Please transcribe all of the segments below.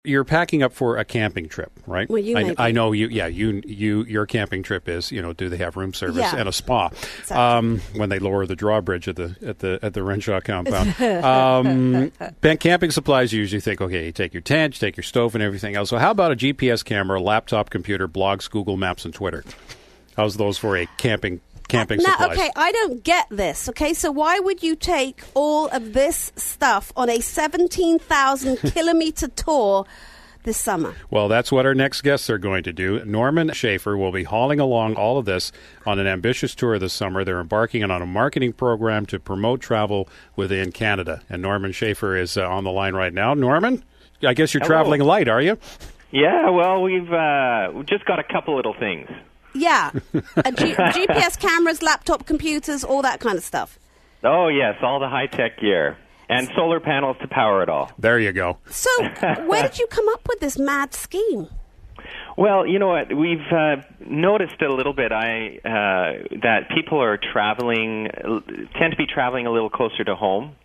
You're packing up for a camping trip, right? Well, I know you. Yeah, your camping trip is, do they have room service and a spa? Exactly. When they lower the drawbridge at the Renshaw compound. Camping supplies, you usually think, okay, you take your tent, you take your stove, and everything else. So how about a GPS camera, laptop, computer, blogs, Google Maps, and Twitter? How's those for a camping supplies? Okay, I don't get this. Okay, so why would you take all of this stuff on a 17,000 kilometer tour this summer? Well, that's what our next guests are going to do. Norman Schaefer will be hauling along all of this on an ambitious tour this summer. They're embarking on a marketing program to promote travel within Canada. And Norman Schaefer is on the line right now. Norman, I guess you're traveling light, are you? Yeah, well, we've just got a couple little things. Yeah, GPS cameras, laptop computers, all that kind of stuff. Oh, yes, all the high-tech gear. And solar panels to power it all. There you go. So where did you come up with this mad scheme? Well, you know what? We've noticed a little bit that people are tend to be traveling a little closer to home.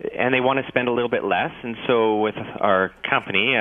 And they want to spend a little bit less. And so with our company,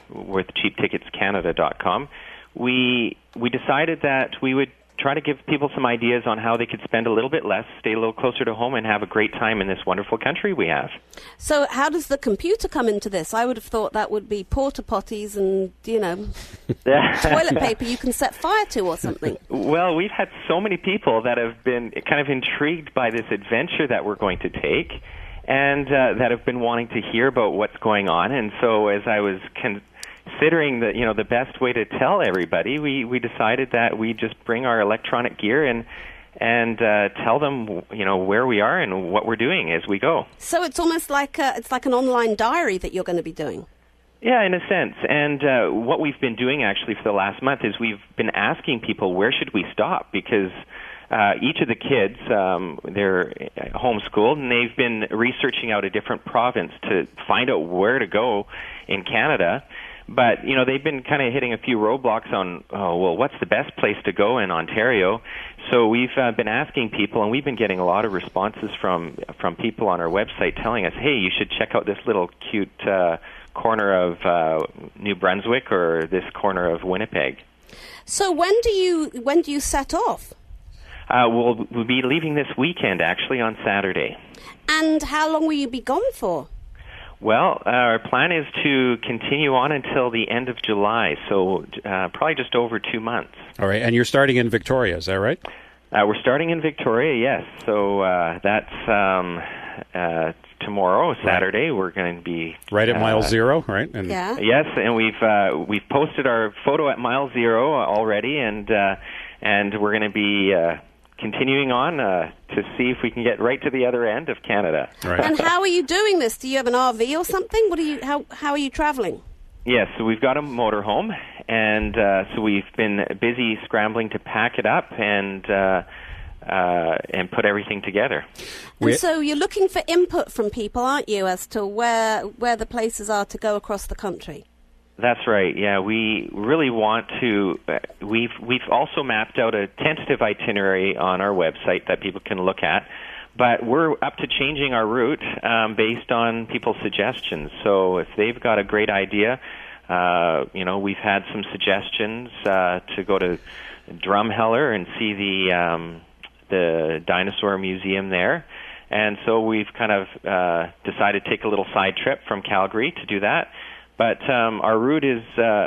with cheapticketscanada.com, we decided that we would try to give people some ideas on how they could spend a little bit less, stay a little closer to home, and have a great time in this wonderful country we have. So how does the computer come into this? I would have thought that would be porta potties and, toilet paper you can set fire to or something. Well, we've had so many people that have been kind of intrigued by this adventure that we're going to take, and that have been wanting to hear about what's going on. And so as I was considering the best way to tell everybody, we decided that we just bring our electronic gear and tell them where we are and what we're doing as we go. So it's almost like an online diary that you're going to be doing. Yeah, in a sense. And what we've been doing actually for the last month is we've been asking people, where should we stop? Because each of the kids, they're homeschooled, and they've been researching out a different province to find out where to go in Canada. But, they've been kind of hitting a few roadblocks on, what's the best place to go in Ontario? So we've been asking people, and we've been getting a lot of responses from people on our website telling us, hey, you should check out this little cute corner of New Brunswick or this corner of Winnipeg. So when do you set off? We'll be leaving this weekend, actually, on Saturday. And how long will you be gone for? Well, our plan is to continue on until the end of July, so probably just over 2 months. All right, and you're starting in Victoria, is that right? We're starting in Victoria, yes. So that's tomorrow, Saturday. Right. We're going to be right at mile zero, right? And yeah. Yes, and we've posted our photo at mile zero already, and we're going to be continuing on to see if we can get right to the other end of Canada. Right. And how are you doing this? Do you have an RV or something? How are you traveling? Yes, so we've got a motorhome, and so we've been busy scrambling to pack it up and put everything together. And so you're looking for input from people, aren't you, as to where the places are to go across the country? That's right. Yeah, we really want to. We've also mapped out a tentative itinerary on our website that people can look at, but we're up to changing our route based on people's suggestions. So if they've got a great idea, we've had some suggestions to go to Drumheller and see the dinosaur museum there. And so we've kind of decided to take a little side trip from Calgary to do that. But our route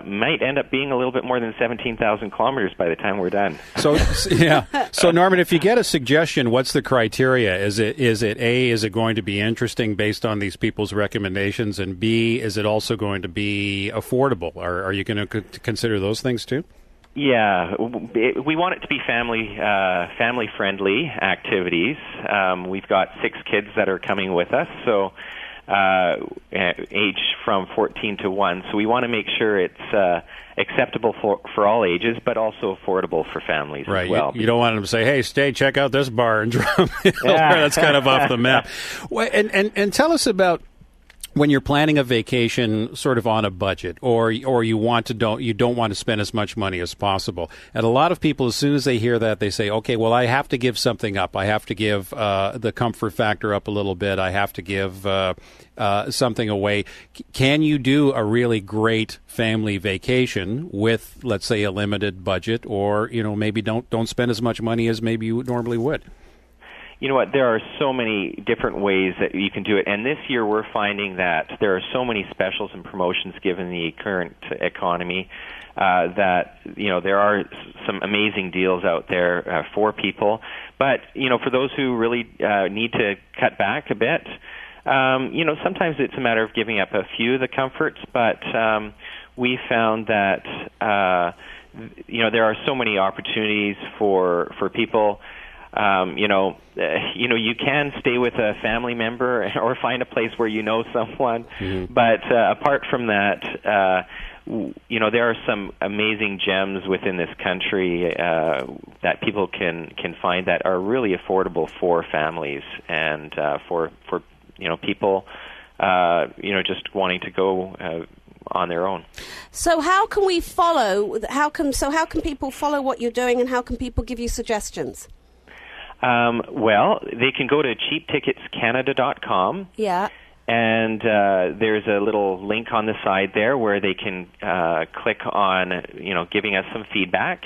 might end up being a little bit more than 17,000 kilometers by the time we're done. So, yeah. So, Norman, if you get a suggestion, what's the criteria? Is it A, is it going to be interesting based on these people's recommendations? And B, is it also going to be affordable? Are you going to consider those things too? Yeah, we want it to be family-friendly activities. We've got 6 kids that are coming with us, so age from 14 to 1. So we want to make sure it's acceptable for all ages, but also affordable for families as well. You don't want them to say, hey, stay, check out this bar in Drumheller. That's kind of off the map. And tell us about when you're planning a vacation sort of on a budget, or you don't want to spend as much money as possible. And a lot of people, as soon as they hear that, they say, okay, well, I have to give something up. I have to give the comfort factor up a little bit. I have to give something away. Can you do a really great family vacation with, let's say, a limited budget, or maybe don't spend as much money as maybe you normally would? You know what? There are so many different ways that you can do it, and this year we're finding that there are so many specials and promotions given the current economy that there are some amazing deals out there for people. But for those who really need to cut back a bit, sometimes it's a matter of giving up a few of the comforts. But we found that there are so many opportunities for people. You can stay with a family member or find a place where you know someone. Mm-hmm. But apart from that, there are some amazing gems within this country that people can find that are really affordable for families and for people just wanting to go on their own. So how can we follow? How can people follow what you're doing, and how can people give you suggestions? Well, they can go to cheapticketscanada.com. Yeah. And there's a little link on the side there where they can click on, giving us some feedback.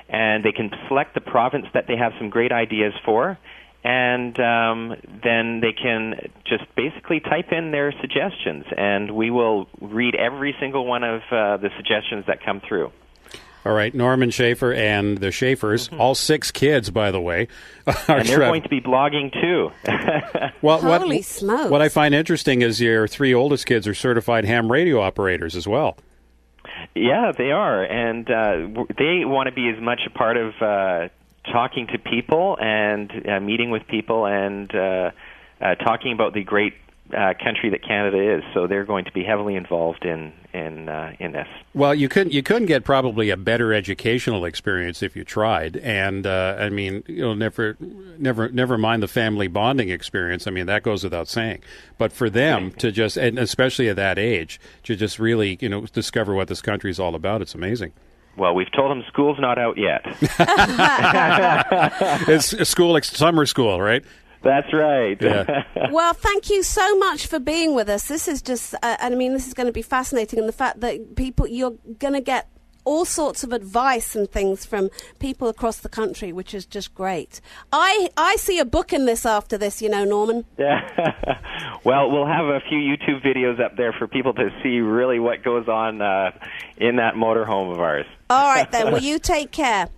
And they can select the province that they have some great ideas for. And then they can just basically type in their suggestions. And we will read every single one of the suggestions that come through. All right, Norman Schaefer and the Schaefers, all 6 kids, by the way. And they're going to be blogging, too. Well, Holy smokes. What I find interesting is your 3 oldest kids are certified ham radio operators as well. Yeah, they are. And they want to be as much a part of talking to people and meeting with people and talking about the great country that Canada is. So they're going to be heavily involved in this. Well, you couldn't get probably a better educational experience if you tried. And never mind the family bonding experience. I mean, that goes without saying. But for them to just, and especially at that age, to just really discover what this country is all about, it's amazing. Well, we've told them school's not out yet. It's summer school, right? That's right. Yeah. Well, thank you so much for being with us. This is just, this is going to be fascinating. And the fact that you're going to get all sorts of advice and things from people across the country, which is just great. I see a book in this after this, Norman. Yeah. Well, we'll have a few YouTube videos up there for people to see really what goes on in that motorhome of ours. All right, then. Well, you take care.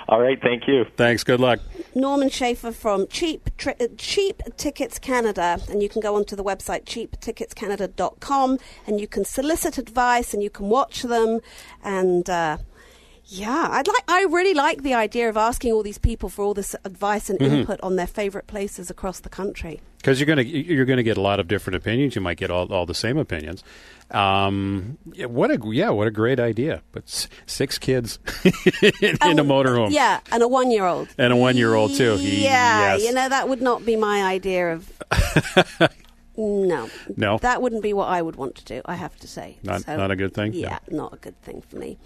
All right, thank you. Thanks, good luck. Norman Schaefer from Cheap Tickets Canada, and you can go onto the website cheapticketscanada.com, and you can solicit advice and you can watch them. And I really like the idea of asking all these people for all this advice and input on their favorite places across the country. Because you're gonna get a lot of different opinions. You might get all the same opinions. What a great idea. But 6 kids in a motorhome. Yeah, and a 1-year-old. And a 1-year-old too. Yeah, yes. That would not be my idea of. No. That wouldn't be what I would want to do, I have to say. Not a good thing? Yeah, not a good thing for me.